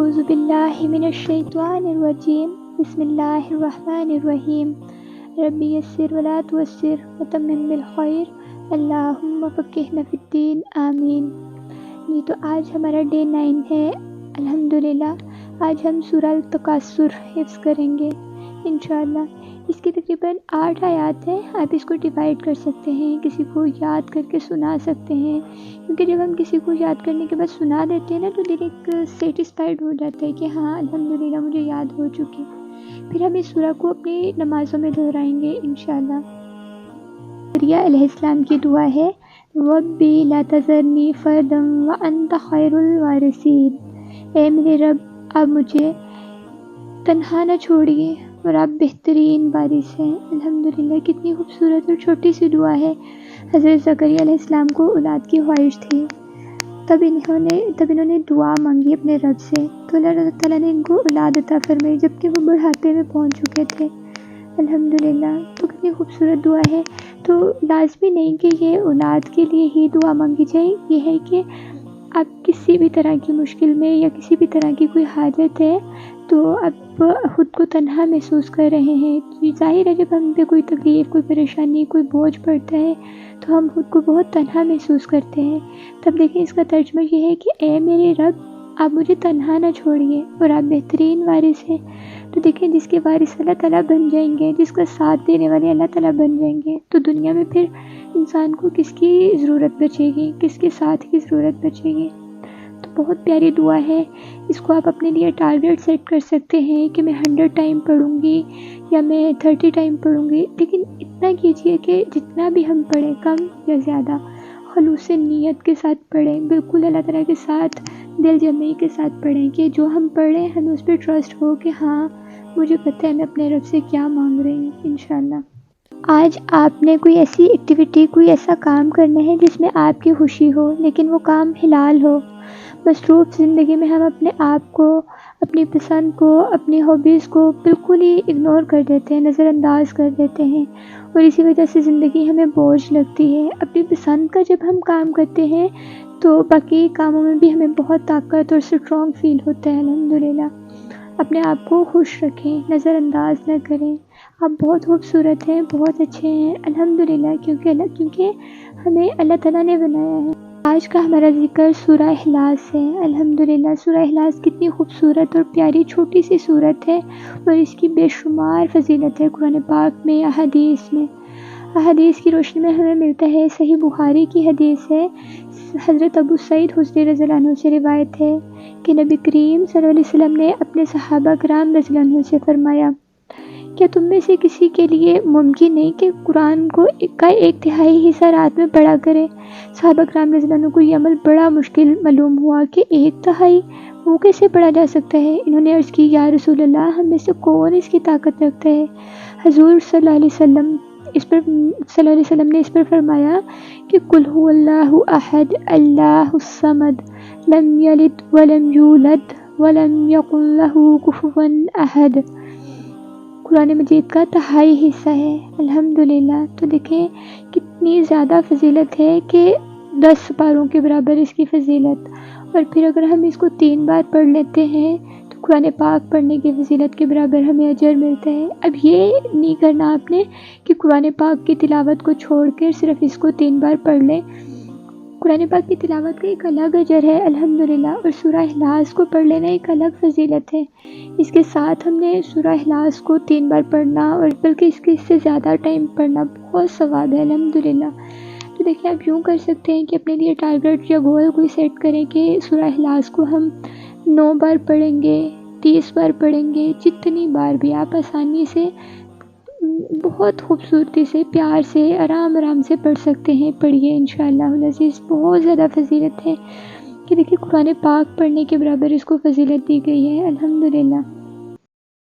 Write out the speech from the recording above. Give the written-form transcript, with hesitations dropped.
اعوذ باللہ من الشیطان الرجیم بسم اللہ الرحمن الرحیم ربی یسر ولا تعسر وتمم بالخیر اللہم فقہنا فی الدین آمین۔ جی تو آج ہمارا ڈے 9 ہے الحمدللہ۔ آج ہم سورہ التکاثر حفظ کریں گے انشاءاللہ۔ اس کی تقریباً 8 آیات ہیں۔ آپ اس کو ڈیوائڈ کر سکتے ہیں، کسی کو یاد کر کے سنا سکتے ہیں، کیونکہ جب ہم کسی کو یاد کرنے کے بعد سنا دیتے ہیں نا تو دل ایک سیٹسفائیڈ ہو جاتا ہے کہ ہاں الحمدللہ مجھے یاد ہو چکی۔ پھر ہم اس سورہ کو اپنی نمازوں میں دہرائیں گے انشاءاللہ۔ زکریا علیہ السلام کی دعا ہے ربی لا تذرنی فردا وانت خیر الوارثین۔ اے میرے رب آپ مجھے تنہا نہ چھوڑیے اور آپ بہترین وارث ہیں۔ الحمدللہ کتنی خوبصورت اور چھوٹی سی دعا ہے۔ حضرت زکریا علیہ السلام کو اولاد کی خواہش تھی، تب انہوں نے دعا مانگی اپنے رب سے، تو اللہ تعالیٰ نے ان کو اولاد عطا فرمائی جبکہ وہ بڑھاپے میں پہنچ چکے تھے۔ الحمدللہ تو کتنی خوبصورت دعا ہے۔ تو لازمی نہیں کہ یہ اولاد کے لیے ہی دعا مانگی جائے، یہ ہے کہ آپ کسی بھی طرح کی مشکل میں یا کسی بھی طرح کی کوئی حاجت ہے تو آپ خود کو تنہا محسوس کر رہے ہیں، ظاہر ہے جب ہم پہ کوئی تکلیف، کوئی پریشانی، کوئی بوجھ پڑتا ہے تو ہم خود کو بہت تنہا محسوس کرتے ہیں۔ تب دیکھیں اس کا ترجمہ یہ ہے کہ اے میرے رب آپ مجھے تنہا نہ چھوڑیے اور آپ بہترین وارث ہیں۔ تو دیکھیں جس کے وارث اللہ تعالیٰ بن جائیں گے، جس کا ساتھ دینے والے اللہ تعالیٰ بن جائیں گے تو دنیا میں پھر انسان کو کس کی ضرورت بچے گی، کس کے ساتھ کی ضرورت بچے گی۔ تو بہت پیاری دعا ہے، اس کو آپ اپنے لیے ٹارگیٹ سیٹ کر سکتے ہیں کہ میں 100 ٹائم پڑھوں گی یا میں 30 ٹائم پڑھوں گی، لیکن اتنا کیجئے کہ جتنا بھی ہم پڑھیں کم یا زیادہ خلوص نیت کے ساتھ پڑھیں، بالکل اللہ تعالیٰ کے ساتھ دل جمعی کے ساتھ پڑھیں کہ جو ہم پڑھ رہے ہیں ہمیں اس پہ ٹرسٹ ہو کہ ہاں مجھے پتہ ہے میں اپنے رب سے کیا مانگ رہی ہوں انشاءاللہ۔ آج آپ نے کوئی ایسی ایکٹیویٹی، کوئی ایسا کام کرنا ہے جس میں آپ کی خوشی ہو لیکن وہ کام حلال ہو۔ مصروف زندگی میں ہم اپنے آپ کو، اپنی پسند کو، اپنی ہابیز کو بالکل ہی اگنور کر دیتے ہیں، نظر انداز کر دیتے ہیں اور اسی وجہ سے زندگی ہمیں بوجھ لگتی ہے۔ اپنی پسند کا جب ہم کام کرتے ہیں تو باقی کاموں میں بھی ہمیں بہت طاقت اور اسٹرانگ فیل ہوتا ہے۔ الحمدللہ اپنے آپ کو خوش رکھیں، نظر انداز نہ کریں۔ آپ بہت خوبصورت ہیں، بہت اچھے ہیں الحمدللہ، کیونکہ ہمیں اللہ تعالیٰ نے بنایا ہے۔ آج کا ہمارا ذکر سورہ اخلاص ہے۔ الحمدللہ سورہ اخلاص کتنی خوبصورت اور پیاری چھوٹی سی سورت ہے اور اس کی بے شمار فضیلت ہے قرآن پاک میں، احادیث میں۔ احادیث کی روشنی میں ہمیں ملتا ہے، صحیح بخاری کی حدیث ہے، حضرت ابو سعید خدری رضی اللہ عنہ سے روایت ہے کہ نبی کریم صلی اللہ علیہ وسلم نے اپنے صحابہ کرام رضی اللہ عنہ سے فرمایا کیا تم میں سے کسی کے لیے ممکن نہیں کہ قرآن کا 1/3 حصہ رات میں پڑھا کرے؟ صحابہ کرام رضی اللہ عنہ کو یہ عمل بڑا مشکل معلوم ہوا کہ 1/3 وہ کیسے پڑھا جا سکتا ہے۔ انہوں نے عرض کی یا رسول اللہ ہم میں سے کون اس کی طاقت رکھتا ہے؟ حضور صلی اللہ علیہ وسلم نے اس پر فرمایا کہ قل هو اللہ احد اللہ الصمد لم یلد ولم یولد ولم یکن له کفوا احد۔ قرآن مجید کا 1/3 حصہ ہے الحمدللہ۔ تو دیکھیں کتنی زیادہ فضیلت ہے کہ 10 پاروں کے برابر اس کی فضیلت، اور پھر اگر ہم اس کو 3 بار پڑھ لیتے ہیں تو قرآن پاک پڑھنے کی فضیلت کے برابر ہمیں اجر ملتا ہے۔ اب یہ نہیں کرنا آپ نے کہ قرآن پاک کی تلاوت کو چھوڑ کر صرف اس کو 3 بار پڑھ لیں۔ قرآن پاک کی تلاوت کا ایک الگ اجر ہے الحمدللہ، اور سورہ اخلاص کو پڑھ لینا ایک الگ فضیلت ہے۔ اس کے ساتھ ہم نے سورہ اخلاص کو 3 بار پڑھنا اور بلکہ اس سے زیادہ ٹائم پڑھنا بہت ثواب ہے الحمدللہ۔ تو دیکھیں آپ یوں کر سکتے ہیں کہ اپنے لیے ٹارگیٹ یا گول کوئی سیٹ کریں کہ سورہ اخلاص کو ہم 9 بار پڑھیں گے، 30 بار پڑھیں گے، جتنی بار بھی آپ آسانی سے، بہت خوبصورتی سے، پیار سے، آرام سے پڑھ سکتے ہیں، پڑھیے انشاءاللہ العزیز۔ بہت زیادہ فضیلت ہے کہ دیکھیں قرآن پاک پڑھنے کے برابر اس کو فضیلت دی گئی ہے الحمدللہ۔